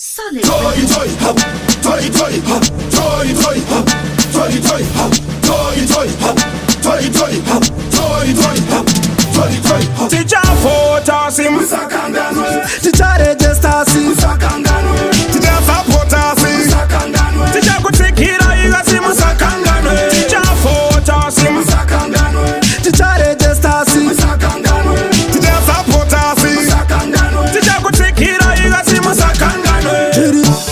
Solid. Toy, toy, hop, toy, toy, hop, toy, toy, hop, toy, toy, hop, toy, toy, hop, toy, toy, hop, toy, toy, hop, toy, toy, hop. Teacher Potasi Musakandanwe, Teacher Registasi Musakandanwe, Teacher Sapotasi Musakandanwe, Teacher Kutikira Igasi Musakandanwe Teacher Potasi Musakandanwe, Teacher Registasi Musakandanwe, Teacher Sapotasi Musakandanwe, Teacher Kutikira Igasi Musakandanwe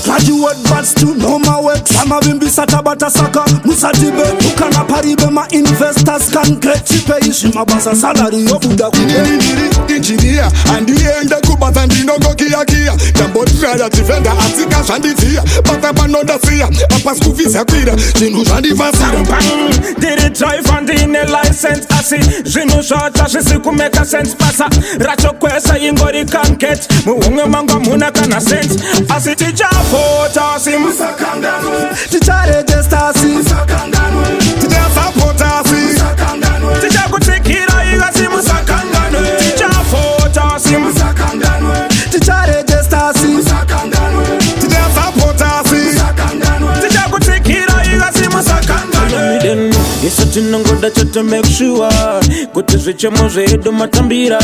Graduate bats to know my work. Sama bimbi satabata saka musatibe ukana paribe ma investors can get chipe ishima basa salary yobuda Indiri engineer andienda kubata ndinongo kia Jambo trada tifenda atika shanditia Bata banoda siya apa skuvisa kwira Chinu shandivasira Did it drive and in a license asi Jinu shota shisi kumeka sense pasa Racho kwesa ingori kanket Muunge mangwa muna kana sense Asi tija Potasi Musakandanwe, Tija Registasi Musakandanwe, Tija Sapotasi Musakandanwe, Tija Kutikira Igasi Musakandanwe Tija Potasi Musakandanwe, Tija Registasi Musakandanwe, Tija Sapotasi Musakandanwe, Tija Kutikira Igasi Musakandanwe Isatinangoda choto make sure kuti zvichemo zvedu matambira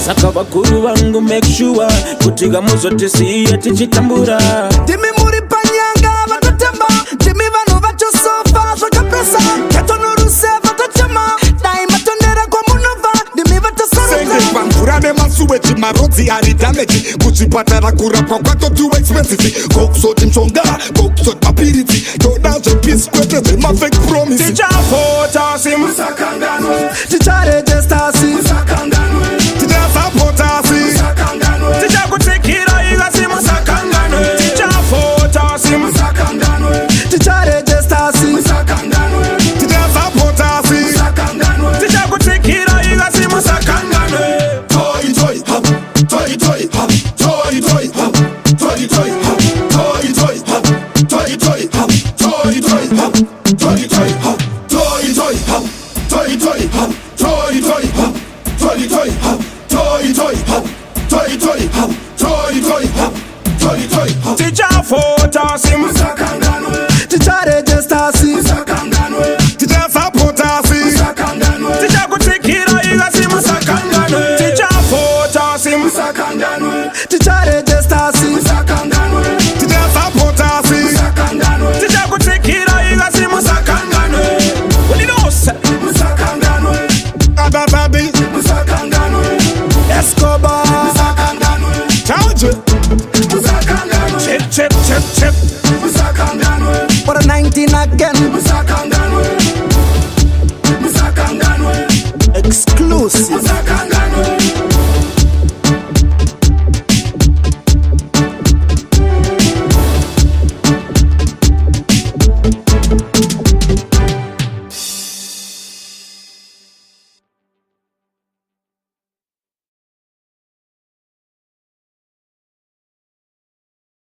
saka vakuru vangu make sure kuti gamuzotisiya tichitambura Dimi muri panyanga vatotamba Dimi vanu vachosofa zvakapesa Katonuruse vatachama Dai matondera kwa munova Dimi Senge vatasaruka pamvura nemasuweji marodzi ari damage Kuchipatara kurapwa kwato too expensive Kokuzoti mshonga, kokuzoti mapiritsi Toda zvepisi kwete zvemafake promise Tija Potasi Musakandanwe, Tija Registasi Musakandanwe, Tija Sapotasi Musakandanwe, Tija Kutikira Igasi Musakandanwe Tija Potasi Musakandanwe, Tija Registasi Musakandanwe, Tija Sapotasi Musakandanwe, Tija Kutikira Igasi Musakandanwe toy, toy, hop, toy, toy, hop, toy, toy, hop, toy, toy, hop, toy, toy, hop, toy, toy, hop, toy, toy, hop, toy, toy, hop, toy, toy, hop, toy, toy, hop, toy, toy, hop, toy, toy, hop, toy, toy, hop, toy, toy, hop, toy, toy, hop, toy, toy, hop. Tija Potasi Musakandanwe, Tija Registasi Musakandanwe, Tija Sapotasi Musakandanwe, Tija Kutikira Igasi Musakandanwe Tija Potasi Musakandanwe, Tija Registasi Musakandanwe, Tija Sapotasi Musakandanwe, Tija Kutikira Igasi Musakandanwe Ulinosa Musakandanwe, Abababi Musakandanwe, Escobar Musakandanwe, Charge Musakandanwe, Chip Musakandanwe, For a 19 again Musakandanwe.